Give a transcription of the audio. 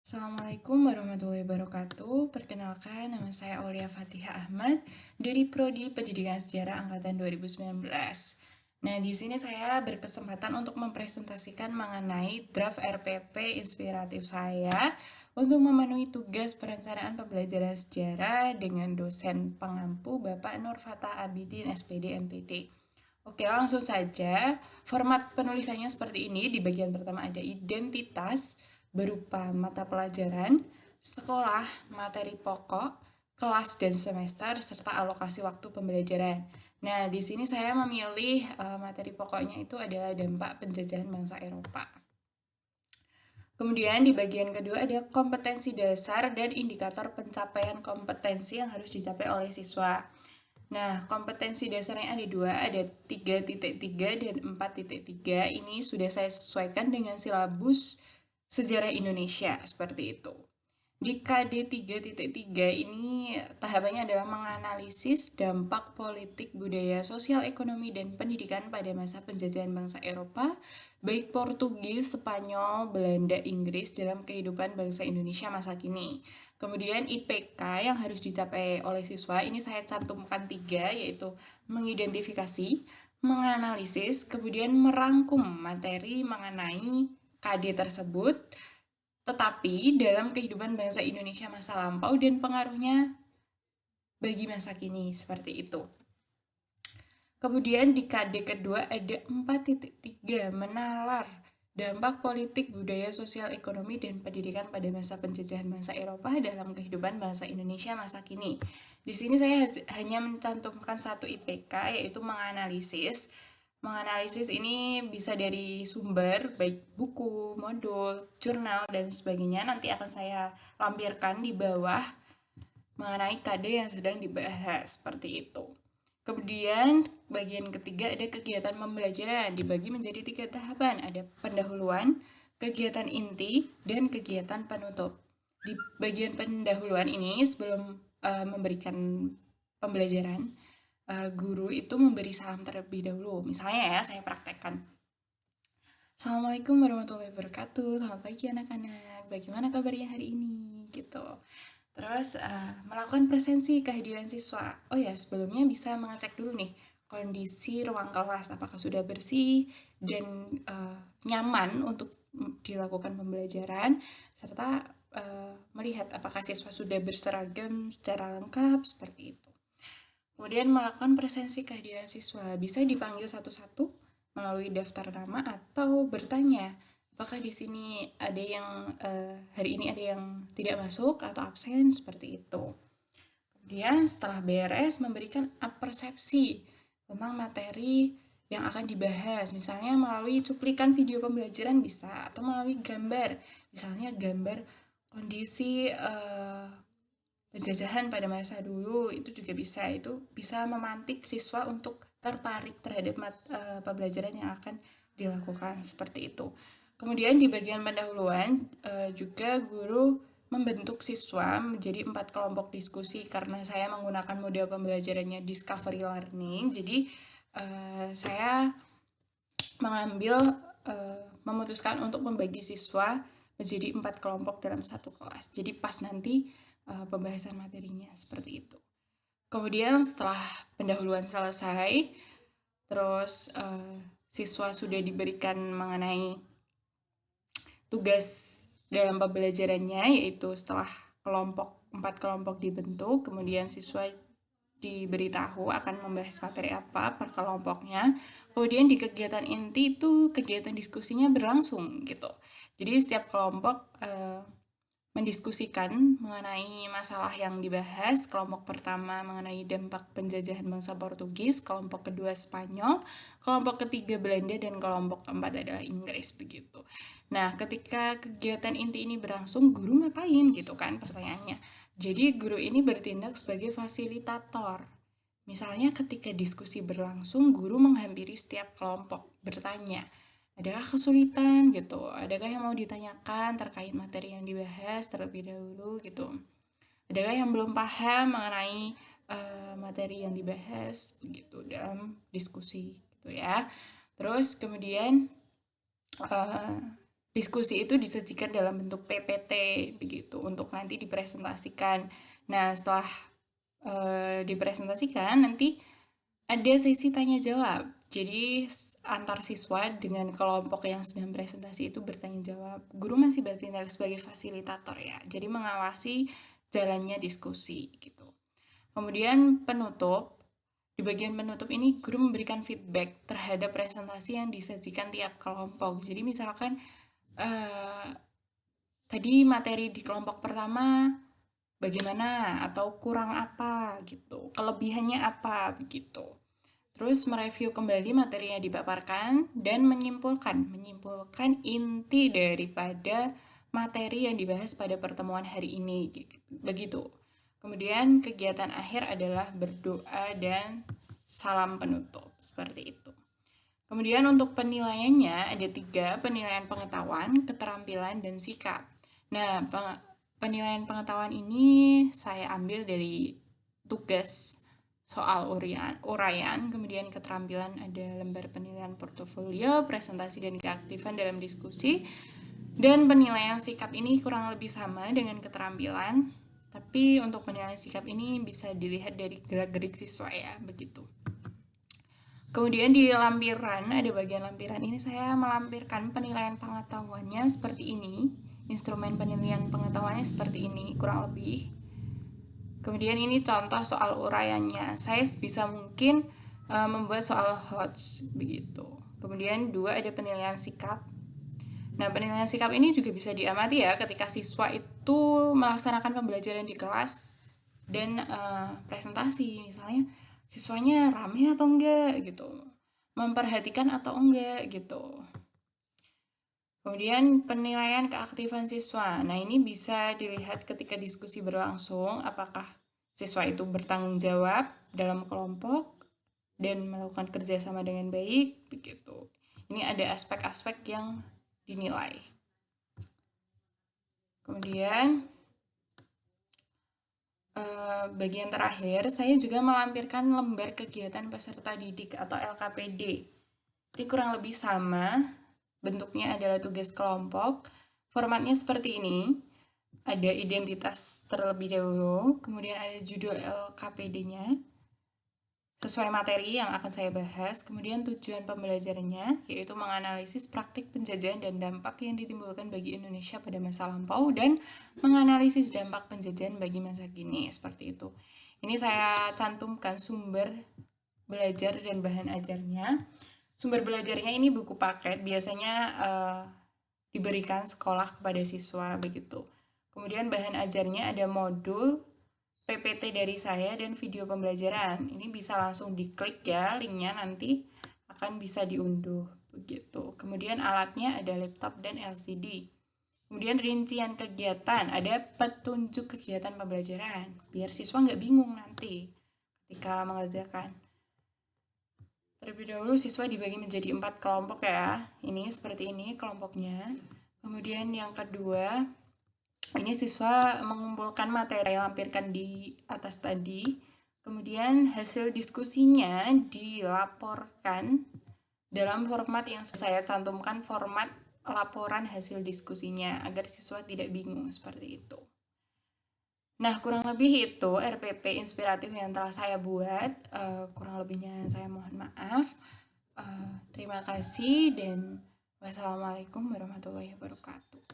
Assalamualaikum warahmatullahi wabarakatuh. Perkenalkan, nama saya Aulia Fatihah Ahmad dari Prodi Pendidikan Sejarah Angkatan 2019. Nah, di sini saya berkesempatan untuk mempresentasikan mengenai draft RPP inspiratif saya untuk memenuhi tugas perencanaan pembelajaran sejarah dengan dosen pengampu Bapak Nur Fatah Abidin SPD MPD. Oke, langsung saja. Format penulisannya seperti ini. Di bagian pertama ada identitas berupa mata pelajaran, sekolah, materi pokok, kelas dan semester, serta alokasi waktu pembelajaran. Nah, di sini saya memilih materi pokoknya itu adalah dampak penjajahan bangsa Eropa. Kemudian di bagian kedua ada kompetensi dasar dan indikator pencapaian kompetensi yang harus dicapai oleh siswa. Nah, kompetensi dasarnya ada dua, ada 3.3 dan 4.3. Ini sudah saya sesuaikan dengan silabus sejarah Indonesia, seperti itu. Di KD 3.3 ini tahapannya adalah menganalisis dampak politik, budaya, sosial, ekonomi, dan pendidikan pada masa penjajahan bangsa Eropa, baik Portugis, Spanyol, Belanda, Inggris dalam kehidupan bangsa Indonesia masa kini. Kemudian IPK yang harus dicapai oleh siswa, ini saya cantumkan 3, yaitu mengidentifikasi, menganalisis, kemudian merangkum materi mengenai KD tersebut, tetapi dalam kehidupan bangsa Indonesia masa lampau dan pengaruhnya bagi masa kini, seperti itu. Kemudian di KD kedua ada 4.3, menalar dampak politik, budaya, sosial, ekonomi, dan pendidikan pada masa penjajahan bangsa Eropa dalam kehidupan bangsa Indonesia masa kini. Di sini saya hanya mencantumkan satu IPK, yaitu menganalisis. Menganalisis ini bisa dari sumber, baik buku, modul, jurnal, dan sebagainya. Nanti akan saya lampirkan di bawah mengenai KD yang sedang dibahas, seperti itu. Kemudian bagian ketiga ada kegiatan pembelajaran, dibagi menjadi 3 tahapan. Ada pendahuluan, kegiatan inti, dan kegiatan penutup. Di bagian pendahuluan ini sebelum memberikan pembelajaran, guru itu memberi salam terlebih dahulu. Misalnya ya, saya praktekkan. Assalamualaikum warahmatullahi wabarakatuh. Selamat pagi anak-anak. Bagaimana kabarnya hari ini? Gitu. Terus melakukan presensi kehadiran siswa. Oh ya, sebelumnya bisa mengecek dulu nih kondisi ruang kelas, apakah sudah bersih dan nyaman untuk dilakukan pembelajaran, serta melihat apakah siswa sudah berseragam secara lengkap, seperti itu. Kemudian melakukan presensi kehadiran siswa, bisa dipanggil satu-satu melalui daftar nama atau bertanya, apakah di sini ada yang hari ini ada yang tidak masuk atau absen, seperti itu. Kemudian setelah beres memberikan persepsi tentang materi yang akan dibahas, misalnya melalui cuplikan video pembelajaran bisa, atau melalui gambar, misalnya gambar kondisi penjajahan pada masa dulu, itu juga bisa, itu bisa memantik siswa untuk tertarik terhadap pembelajaran yang akan dilakukan, seperti itu. Kemudian di bagian pendahuluan juga guru membentuk siswa menjadi 4 kelompok diskusi karena saya menggunakan model pembelajarannya discovery learning. Jadi saya memutuskan untuk membagi siswa menjadi 4 kelompok dalam satu kelas. Jadi pas nanti pembahasan materinya, seperti itu. Kemudian setelah pendahuluan selesai, terus siswa sudah diberikan mengenai tugas dalam pembelajarannya, yaitu setelah 4 kelompok dibentuk, kemudian siswa diberitahu akan membahas materi apa per kelompoknya. Kemudian di kegiatan inti itu kegiatan diskusinya berlangsung gitu. Jadi setiap kelompok mendiskusikan mengenai masalah yang dibahas. Kelompok pertama mengenai dampak penjajahan bangsa Portugis, kelompok kedua Spanyol, kelompok ketiga Belanda, dan kelompok keempat adalah Inggris, begitu. Nah, ketika kegiatan inti ini berlangsung, guru ngapain gitu kan pertanyaannya. Jadi guru ini bertindak sebagai fasilitator. Misalnya ketika diskusi berlangsung, guru menghampiri setiap kelompok bertanya, adakah kesulitan gitu, adakah yang mau ditanyakan terkait materi yang dibahas terlebih dahulu gitu, adakah yang belum paham mengenai materi yang dibahas gitu dalam diskusi gitu ya. Terus kemudian diskusi itu disajikan dalam bentuk PPT begitu untuk nanti dipresentasikan. Nah, setelah dipresentasikan nanti ada sesi tanya jawab. Jadi antar siswa dengan kelompok yang sedang presentasi itu bertanya jawab. Guru masih bertindak sebagai fasilitator ya. Jadi mengawasi jalannya diskusi gitu. Kemudian penutup. Di bagian penutup ini guru memberikan feedback terhadap presentasi yang disajikan tiap kelompok. Jadi misalkan tadi materi di kelompok pertama bagaimana atau kurang apa gitu, kelebihannya apa begitu. Terus mereview kembali materi yang dipaparkan dan menyimpulkan inti daripada materi yang dibahas pada pertemuan hari ini begitu. Kemudian kegiatan akhir adalah berdoa dan salam penutup seperti itu. Kemudian untuk penilaiannya ada 3, penilaian pengetahuan, keterampilan, dan sikap. Nah, penilaian pengetahuan ini saya ambil dari tugas soal uraian, kemudian keterampilan ada lembar penilaian portofolio, presentasi dan keaktifan dalam diskusi, dan penilaian sikap ini kurang lebih sama dengan keterampilan, tapi untuk penilaian sikap ini bisa dilihat dari gerak-gerik siswa ya, begitu. Kemudian di lampiran, ada bagian lampiran ini saya melampirkan penilaian pengetahuannya seperti ini. Instrumen penilaian pengetahuannya seperti ini, kurang lebih. Kemudian ini contoh soal uraiannya. Saya bisa mungkin membuat soal HOTS begitu. Kemudian 2 ada penilaian sikap. Nah, penilaian sikap ini juga bisa diamati ya ketika siswa itu melaksanakan pembelajaran di kelas dan presentasi. Misalnya siswanya rame atau enggak gitu, memperhatikan atau enggak gitu. Kemudian penilaian keaktifan siswa. Nah, ini bisa dilihat ketika diskusi berlangsung, apakah siswa itu bertanggung jawab dalam kelompok dan melakukan kerjasama dengan baik, begitu. Ini ada aspek-aspek yang dinilai. Kemudian bagian terakhir, saya juga melampirkan lembar kegiatan peserta didik atau LKPD. Ini kurang lebih sama, bentuknya adalah tugas kelompok, formatnya seperti ini. Ada identitas terlebih dahulu, kemudian ada judul LKPD-nya, sesuai materi yang akan saya bahas, kemudian tujuan pembelajarannya, yaitu menganalisis praktik penjajahan dan dampak yang ditimbulkan bagi Indonesia pada masa lampau, dan menganalisis dampak penjajahan bagi masa kini, seperti itu. Ini saya cantumkan sumber belajar dan bahan ajarnya. Sumber belajarnya ini buku paket, biasanya diberikan sekolah kepada siswa, begitu. Kemudian bahan ajarnya ada modul, PPT dari saya, dan video pembelajaran. Ini bisa langsung diklik ya, linknya nanti akan bisa diunduh begitu. Kemudian alatnya ada laptop dan LCD. Kemudian rincian kegiatan, ada petunjuk kegiatan pembelajaran biar siswa nggak bingung nanti ketika mengerjakan. Terlebih dahulu siswa dibagi menjadi 4 kelompok ya. Ini seperti ini kelompoknya. Kemudian yang kedua, ini siswa mengumpulkan materi yang lampirkan di atas tadi. Kemudian hasil diskusinya dilaporkan dalam format yang saya cantumkan, format laporan hasil diskusinya, agar siswa tidak bingung seperti itu. Nah, kurang lebih itu RPP inspiratif yang telah saya buat. Kurang lebihnya saya mohon maaf. Terima kasih dan wassalamualaikum warahmatullahi wabarakatuh.